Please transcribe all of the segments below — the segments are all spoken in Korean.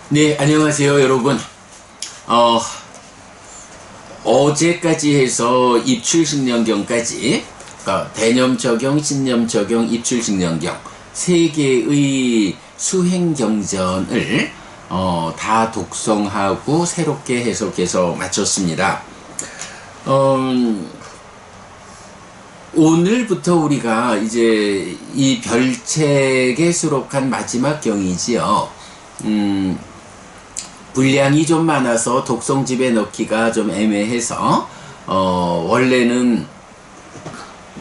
네, 안녕하세요, 여러분. 어제까지 해서 입출식년경까지, 그러니까 대념 적용, 신념 적용, 입출식년경 세 개의 수행경전을 다 독송하고 새롭게 해석해서 마쳤습니다. 오늘부터 우리가 이제 이 별책에 수록한 마지막 경이지요. 분량이 좀 많아서 독송집에 넣기가 좀 애매해서 원래는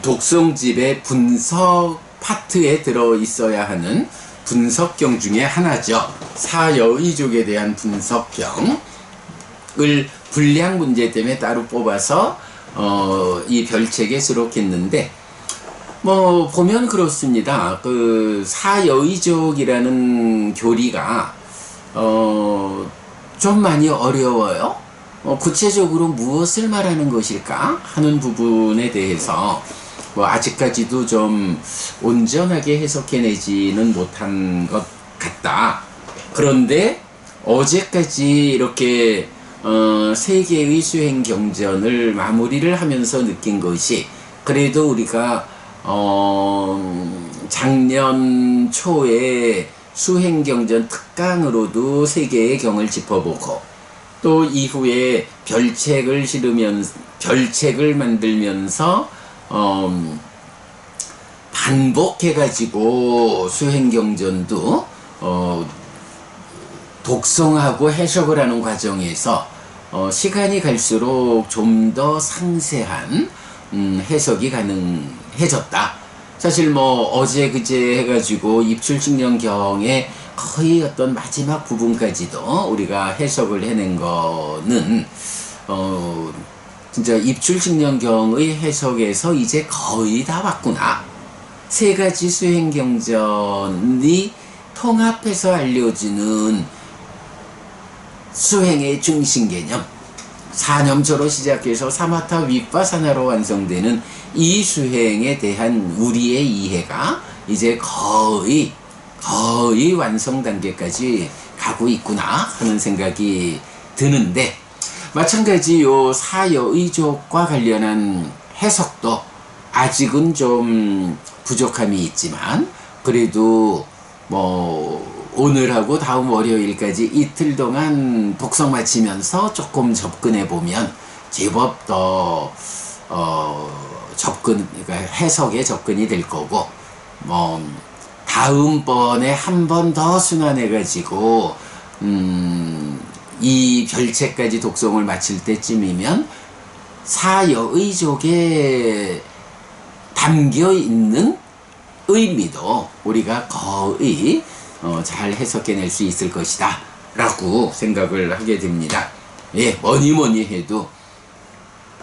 독송집의 분석 파트에 들어 있어야 하는 분석경 중에 하나죠. 사여의족에 대한 분석경을 분량 문제 때문에 따로 뽑아서 이 별책에 수록했는데, 뭐 보면 그렇습니다. 그 사여의족이라는 교리가 좀 많이 어려워요. 구체적으로 무엇을 말하는 것일까 하는 부분에 대해서 뭐 아직까지도 좀 온전하게 해석해내지는 못한 것 같다. 그런데 어제까지 이렇게 세 개의 수행 경전을 마무리를 하면서 느낀 것이, 그래도 우리가 작년 초에 수행경전 특강으로도 세 개의 경을 짚어보고, 또 이후에 별책을 만들면서 반복해가지고 수행경전도 독송하고 해석을 하는 과정에서 시간이 갈수록 좀 더 상세한 해석이 가능해졌다. 사실 뭐 어제 그제 해가지고 입출식년경의 거의 어떤 마지막 부분까지도 우리가 해석을 해낸 거는 진짜 입출식년경의 해석에서 이제 거의 다 왔구나. 세 가지 수행경전이 통합해서 알려주는 수행의 중심개념, 사념처로 시작해서 사마타 윗바사나로 완성되는 이 수행에 대한 우리의 이해가 이제 거의 완성 단계까지 가고 있구나 하는 생각이 드는데, 마찬가지 요 사여의족과 관련한 해석도 아직은 좀 부족함이 있지만, 그래도 뭐 오늘하고 다음 월요일까지 이틀 동안 독서 마치면서 조금 접근해 보면 제법 더 그러니까 해석에 접근이 될 거고, 뭐 다음번에 한 번 더 순환해 가지고 이 별책까지 독송을 마칠 때쯤이면 사여의족에 담겨 있는 의미도 우리가 거의 잘 해석해낼 수 있을 것이다 라고 생각을 하게 됩니다. 예, 뭐니 해도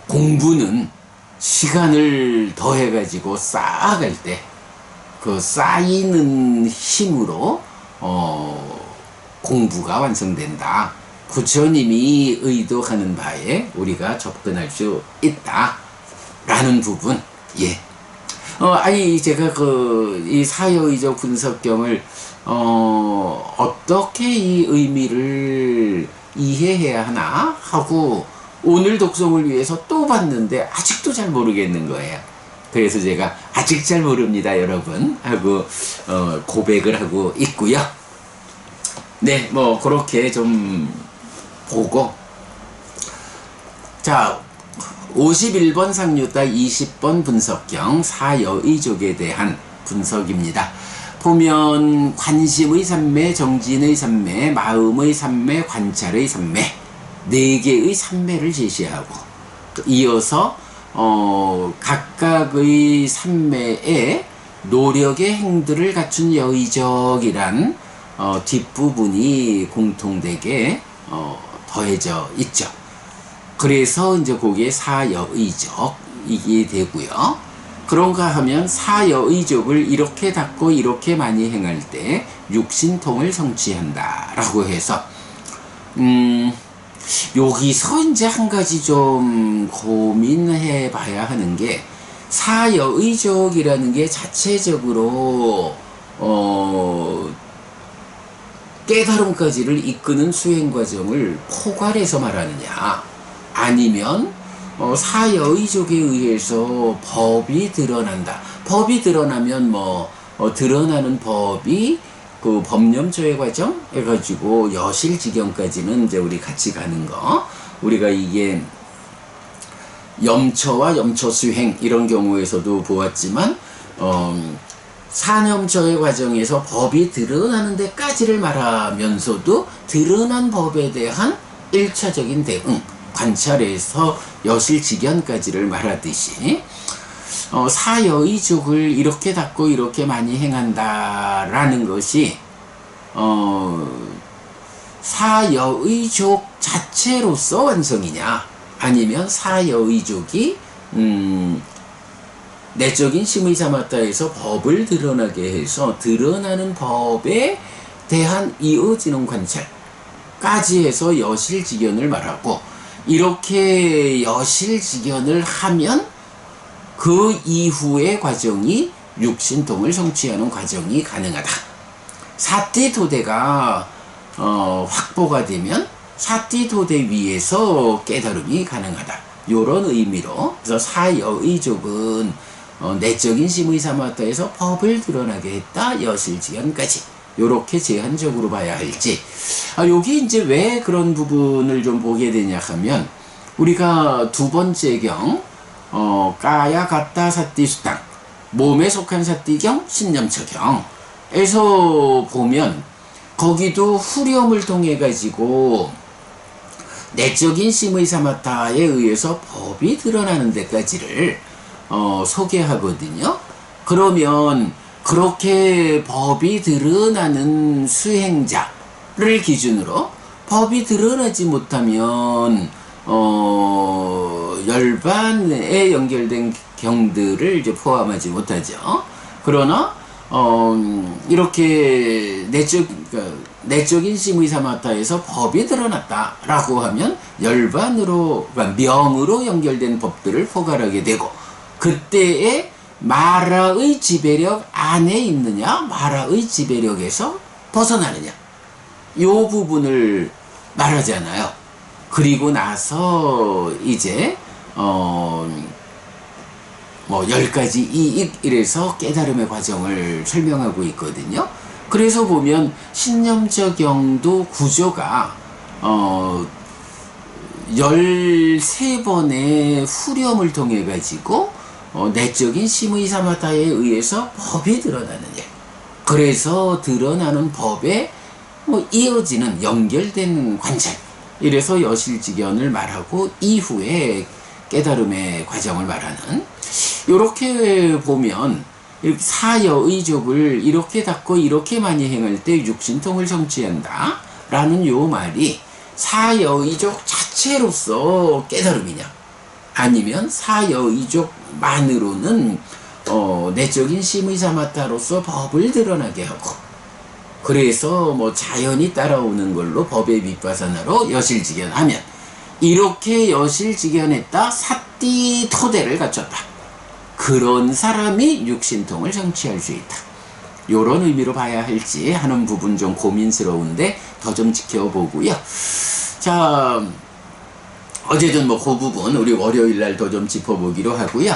공부는 시간을 더해가지고 쌓아갈 때 그 쌓이는 힘으로 공부가 완성된다. 부처님이 의도하는 바에 우리가 접근할 수 있다 라는 부분. 예. 아니 제가 이 사여의족 분석경을 어떻게 이 의미를 이해해야 하나 하고 오늘 독송을 위해서 또 봤는데 아직도 잘 모르겠는 거예요. 그래서 제가 아직 잘 모릅니다 여러분 하고 고백을 하고 있고요. 네, 뭐 그렇게 좀 보고, 자 51번 상류따 20번 분석경 사여의족에 대한 분석입니다. 보면 관심의 삼매, 정진의 삼매, 마음의 삼매, 관찰의 삼매, 네 개의 삼매를 제시하고, 이어서 각각의 삼매에 노력의 행들을 갖춘 여의적이란 뒷부분이 공통되게 더해져 있죠. 그래서 이제 거기에 사여의족이게 되고요. 그런가 하면 사여의족을 이렇게 닦고 이렇게 많이 행할 때 육신통을 성취한다 라고 해서 여기서 이제 한 가지 좀 고민해 봐야 하는 게, 사여의족이라는 게 자체적으로 깨달음까지를 이끄는 수행 과정을 포괄해서 말하느냐, 아니면 사여의족에 의해서 법이 드러난다. 법이 드러나면 드러나는 법이 그 법념조회 과정 해가지고 여실지경까지는 이제 우리 같이 가는 거. 우리가 이게 염처와 염처수행 이런 경우에서도 보았지만 산염처의 과정에서 법이 드러나는 데까지를 말하면서도 드러난 법에 대한 1차적인 대응, 관찰에서 여실직연까지를 말하듯이 사여의족을 이렇게 닦고 이렇게 많이 행한다라는 것이 사여의족 자체로서 완성이냐, 아니면 사여의족이 내적인 심의사마타에서 법을 드러나게 해서 드러나는 법에 대한 이어지는 관찰까지 해서 여실직연을 말하고, 이렇게 여실직연을 하면 그 이후의 과정이 육신통을 성취하는 과정이 가능하다. 사띠도대가 확보가 되면 사띠도대 위에서 깨달음이 가능하다. 요런 의미로, 그래서 사여의족은 내적인 심의사마타에서 법을 드러나게 했다. 여실직연까지 요렇게 제한적으로 봐야 할지. 여기 이제 왜 그런 부분을 좀 보게 되냐 하면, 우리가 두 번째 경 까야 같다 사띠수당, 몸에 속한 사띠경 신념처경에서 보면 거기도 후렴을 통해 가지고 내적인 심의사마타에 의해서 법이 드러나는 데까지를 소개하거든요. 그러면 그렇게 법이 드러나는 수행자를 기준으로 법이 드러나지 못하면 열반에 연결된 경들을 이제 포함하지 못하죠. 그러나 이렇게 내적인 심의사마타에서 법이 드러났다라고 하면 열반으로, 그러니까 명으로 연결된 법들을 포괄하게 되고, 그때에 마라의 지배력 안에 있느냐, 마라의 지배력에서 벗어나느냐, 요 부분을 말하잖아요. 그리고 나서 이제 10가지 이익 이래서 깨달음의 과정을 설명하고 있거든요. 그래서 보면 신념처경도 구조가 13번의 후렴을 통해 가지고 내적인 심의사마타에 의해서 법이 드러나느냐, 그래서 드러나는 법에 이어지는 연결된 관찰, 이래서 여실직연을 말하고 이후에 깨달음의 과정을 말하는, 요렇게 보면 사여의족을 이렇게 닦고 이렇게 많이 행할 때 육신통을 성취한다 라는 요 말이 사여의족 자체로서 깨달음이냐, 아니면 사여의족만으로는 내적인 심의사마타로서 법을 드러나게 하고, 그래서 자연이 따라오는 걸로 법의 윗바사나로 여실직연하면, 이렇게 여실직연했다, 사띠토대를 갖췄다, 그런 사람이 육신통을 성취할 수 있다. 요런 의미로 봐야 할지 하는 부분 좀 고민스러운데 더 좀 지켜보고요. 자, 어제든 그 부분 우리 월요일날 더 좀 짚어보기로 하고요.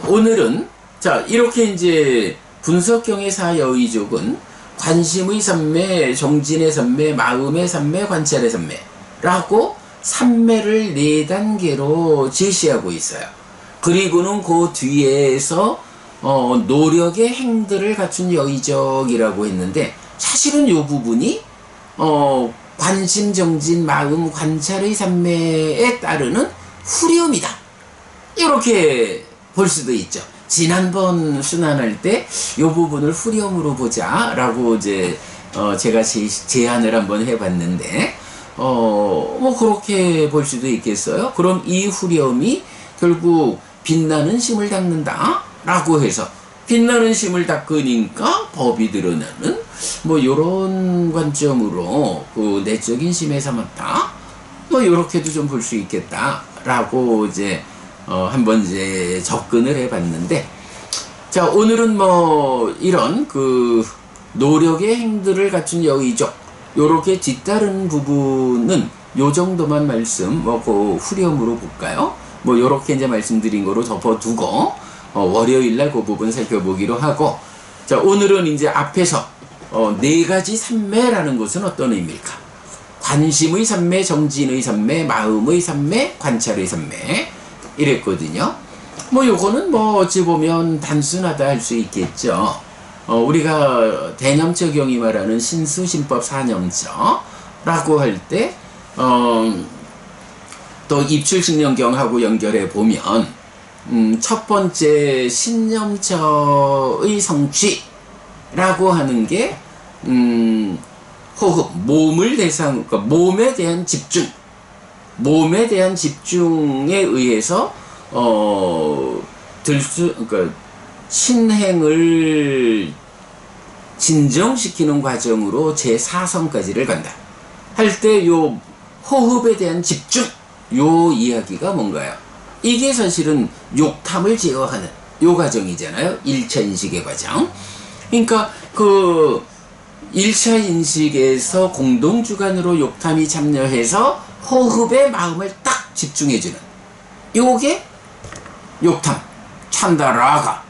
오늘은 자, 이렇게 이제 분석경의 사여의족은 관심의 삼매, 정진의 삼매, 마음의 삼매, 관찰의 삼매라고 삼매를 4단계로 제시하고 있어요. 그리고는 그 뒤에서 노력의 행들을 갖춘 여의적이라고 했는데, 사실은 이 부분이 관심, 정진, 마음, 관찰의 삼매에 따르는 후렴이다, 이렇게 볼 수도 있죠. 지난번 순환할 때 이 부분을 후렴으로 보자 라고 이제 제가 제안을 한번 해봤는데, 그렇게 볼 수도 있겠어요. 그럼 이 후렴이 결국 빛나는 심을 닦는다 라고 해서, 빛나는 심을 닦으니까 법이 드러나는 요런 관점으로 그 내적인 심에 삼았다, 요렇게도 좀 볼 수 있겠다 라고 이제 한번 이제 접근을 해봤는데, 자, 오늘은 이런 노력의 행들을 갖춘 여의족, 요렇게 뒤따른 부분은 요 정도만 말씀 그 후렴으로 볼까요? 요렇게 이제 말씀드린 거로 덮어두고 월요일날 그 부분 살펴보기로 하고, 자, 오늘은 이제 앞에서 네 가지 삼매라는 것은 어떤 의미일까? 관심의 삼매, 정진의 삼매, 마음의 삼매, 관찰의 삼매 이랬거든요. 요거는 어찌 보면 단순하다 할 수 있겠죠. 우리가 대념처경이 말하는 신수신법 사념처라고 할 때 또 입출식념경하고 연결해 보면 첫 번째 신념처의 성취라고 하는 게 호흡, 몸을 대상, 그러니까 몸에 대한 집중, 몸에 대한 집중에 의해서 그러니까 신행을 진정시키는 과정으로 제4성까지를 간다 할 때 요 호흡에 대한 집중, 요 이야기가 뭔가요? 이게 사실은 욕탐을 제어하는 요 과정이잖아요. 1차 인식의 과정. 그러니까 그 1차 인식에서 공동주관으로 욕탐이 참여해서 호흡에 마음을 딱 집중해주는 요게 욕탐, 찬다라가,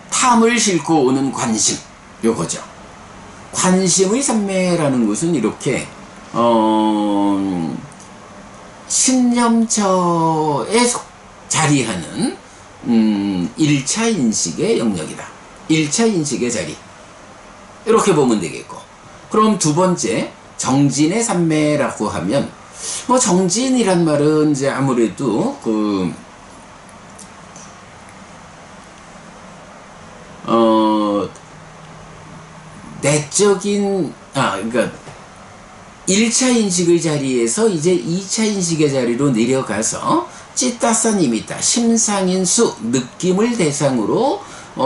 탐을 싣고 오는 관심, 요거죠. 관심의 삼매라는 것은 이렇게 신념처에 자리하는 1차 인식의 영역이다. 1차 인식의 자리, 이렇게 보면 되겠고, 그럼 두 번째 정진의 삼매라고 하면 정진이란 말은 이제 아무래도 내적인 그러니까 1차 인식의 자리에서 이제 2차 인식의 자리로 내려가서 찌따사님이다, 심상인수, 느낌을 대상으로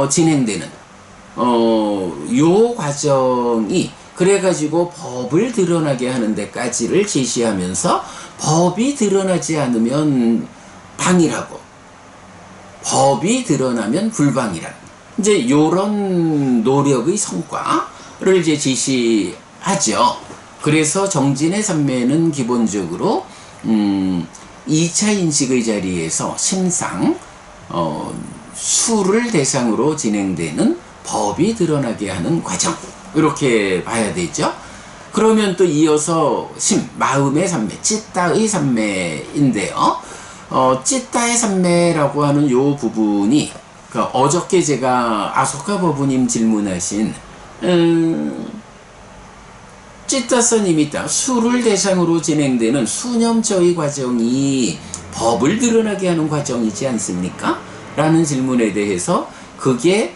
진행되는 요 과정이 그래가지고 법을 드러나게 하는 데까지를 제시하면서 법이 드러나지 않으면 방이라고, 법이 드러나면 불방이라, 이제 요런 노력의 성과를 이제 제시하죠. 그래서 정진의 삼매는 기본적으로 2차 인식의 자리에서 심상, 수를 대상으로 진행되는 법이 드러나게 하는 과정, 이렇게 봐야 되죠. 그러면 또 이어서 마음의 삼매, 찌따의 삼매인데요. 찌따의 삼매라고 하는 요 부분이 어저께 제가 아소카 법부님 질문하신 찌따서님이다, 수를 대상으로 진행되는 수념처의 과정이 법을 드러나게 하는 과정이지 않습니까? 라는 질문에 대해서 그게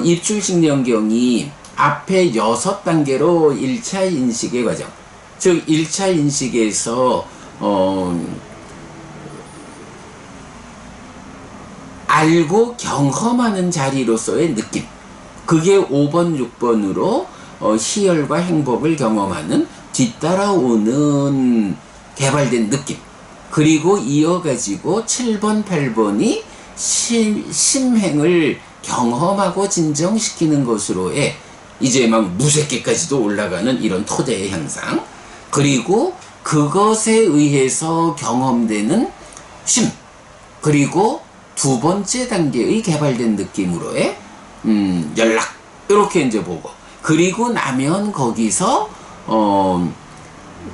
입출식념경이 앞에 6단계로 1차 인식의 과정, 즉 1차 인식에서 알고 경험하는 자리로서의 느낌, 그게 5번, 6번으로 희열과 행복을 경험하는 뒤따라오는 개발된 느낌, 그리고 이어가지고 7번, 8번이 심행을 경험하고 진정시키는 것으로의 이제 막 무색계까지도 올라가는 이런 토대의 향상, 그리고 그것에 의해서 경험되는 심, 그리고 두 번째 단계의 개발된 느낌으로의 연락, 이렇게 이제 보고, 그리고 나면 거기서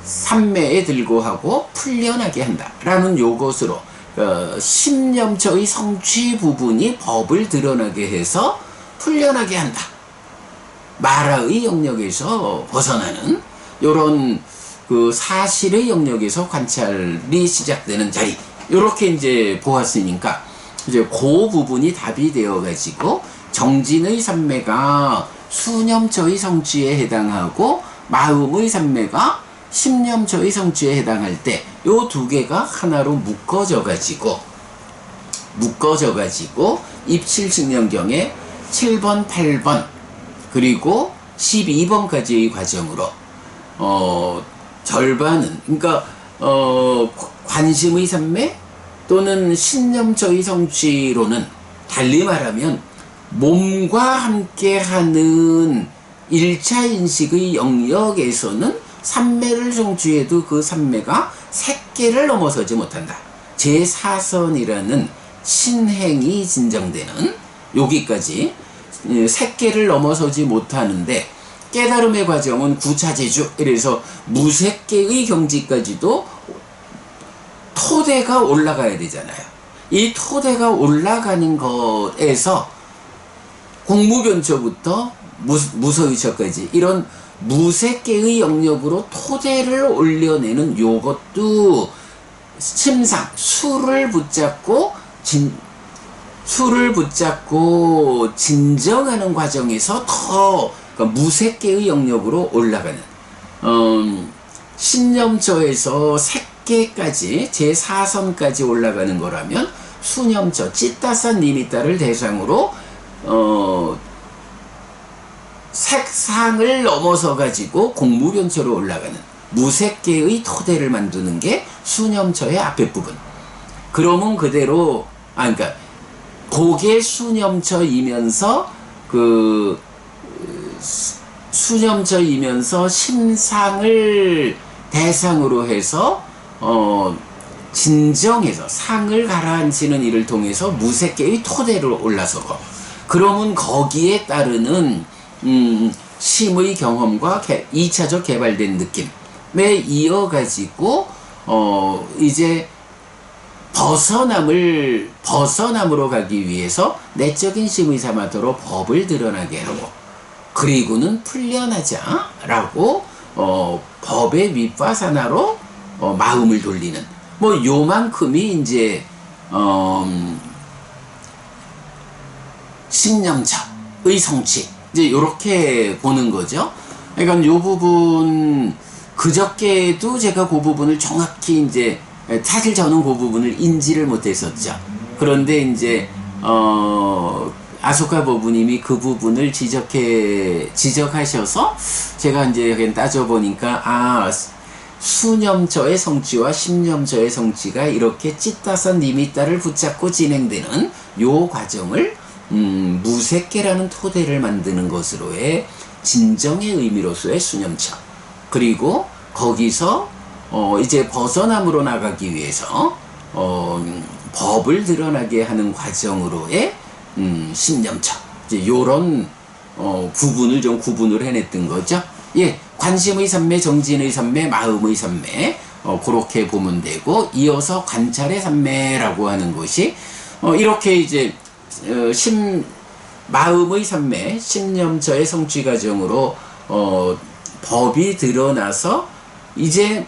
삼매에 들고 하고 풀려나게 한다 라는 요것으로 신념처의 성취 부분이 법을 드러나게 해서 풀려나게 한다, 마라의 영역에서 벗어나는 요런 그 사실의 영역에서 관찰이 시작되는 자리, 요렇게 이제 보았으니까 이제 그 부분이 답이 되어 가지고 정진의 삼매가 수념처의 성취에 해당하고 마음의 삼매가 심념처의 성취에 해당할 때 요 두 개가 하나로 묶어져 가지고 입칠식념경의 7번, 8번 그리고 12번까지의 과정으로 절반은, 그러니까 관심의 삼매 또는 신념처의 성취로는 달리 말하면 몸과 함께하는 1차 인식의 영역에서는 삼매를 성취해도 그 삼매가 색계를 넘어서지 못한다. 제4선이라는 신행이 진정되는 여기까지 색계를 넘어서지 못하는데, 깨달음의 과정은 구차제주, 이래서 무색계의 경지까지도 토대가 올라가야 되잖아요. 이 토대가 올라가는 것에서 공무변초부터 무서의처까지 이런 무색계의 영역으로 토대를 올려내는 요것도 심상, 수를 붙잡고 진정하는 과정에서 더 그러니까 무색계의 영역으로 올라가는 신념처에서 색계까지 제4선까지 올라가는 거라면, 수념처 찌따산 니미따를 대상으로 색상을 넘어서 가지고 공무변초로 올라가는 무색계의 토대를 만드는 게 수념처의 앞에 부분. 그러면 그대로 그러니까 그게 수념처이면서 수념처이면서 심상을 대상으로 해서 진정해서 상을 가라앉히는 일을 통해서 무색계의 토대로 올라서고, 그러면 거기에 따르는 심의 경험과 2차적 개발된 느낌에 이어가지고 이제 벗어남으로 가기 위해서 내적인 심의 사마토로 법을 드러나게 하고, 그리고는 풀려나자라고 법의 윗바사나로 마음을 돌리는, 뭐 요만큼이 이제 신념처의 성취, 이제 요렇게 보는 거죠. 그러니까 요 부분 그저께도 제가 그 부분을 정확히 이제 사실 저는 그 부분을 인지를 못했었죠. 그런데 이제 아소카 법부님이 그 부분을 지적하셔서 제가 이제 따져보니까 수념처의 성취와 심념처의 성취가 이렇게 찌따선 니미따를 붙잡고 진행되는 요 과정을 무색계라는 토대를 만드는 것으로의 진정의 의미로서의 수념처, 그리고 거기서 이제 벗어남으로 나가기 위해서 법을 드러나게 하는 과정으로의 신념처, 이제 요런 부분을 좀 구분을 해냈던 거죠. 예, 관심의 삼매, 정진의 삼매, 마음의 삼매, 그렇게 보면 되고, 이어서 관찰의 삼매라고 하는 것이 이렇게 이제 마음의 삼매, 신념처의 성취 과정으로 법이 드러나서 이제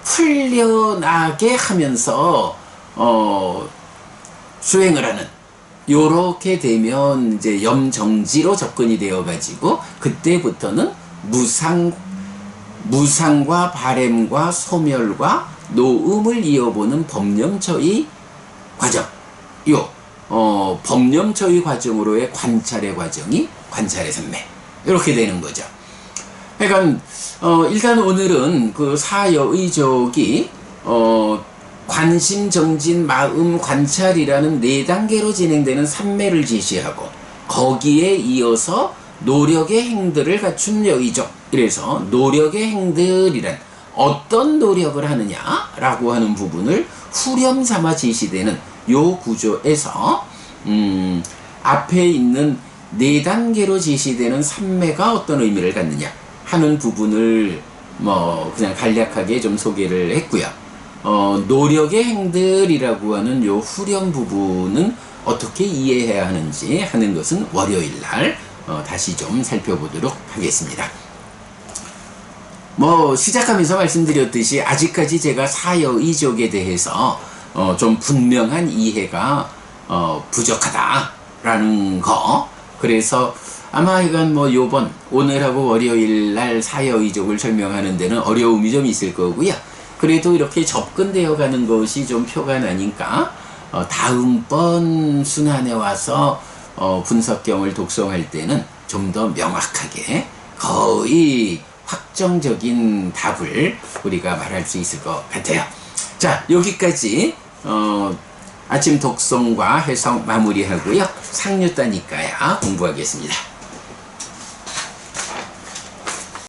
풀려나게 하면서 수행을 하는, 요렇게 되면 이제 염정지로 접근이 되어 가지고 그때부터는 무상과 바램과 소멸과 노음을 이어보는 법념처의 과정, 법념처의 과정으로의 관찰의 과정이 관찰의 삼매, 이렇게 되는 거죠. 그러니까 일단 오늘은 그 사여의족이 관심, 정진, 마음, 관찰이라는 4단계로 진행되는 삼매를 제시하고, 거기에 이어서 노력의 행들을 갖춘 여의족, 이래서 노력의 행들이란 어떤 노력을 하느냐라고 하는 부분을 후렴 삼아 제시되는 요 구조에서 앞에 있는 4단계로 제시되는 삼매가 어떤 의미를 갖느냐 하는 부분을 뭐 그냥 간략하게 좀 소개를 했고요. 노력의 행들이라고 하는 요 후렴 부분은 어떻게 이해해야 하는지 하는 것은 월요일날 다시 좀 살펴보도록 하겠습니다. 뭐 시작하면서 말씀드렸듯이 아직까지 제가 사여의족에 대해서 좀 분명한 이해가 부족하다라는 거, 그래서 아마 이건 뭐 요번 오늘하고 월요일날 사여의족을 설명하는 데는 어려움이 좀 있을 거고요. 그래도 이렇게 접근되어 가는 것이 좀 표가 나니까 다음번 순환에 와서 분석경을 독송할 때는 좀 더 명확하게 거의 확정적인 답을 우리가 말할 수 있을 것 같아요. 자, 여기까지 아침 독송과 해석 마무리하고요. 상류다니까야 공부하겠습니다.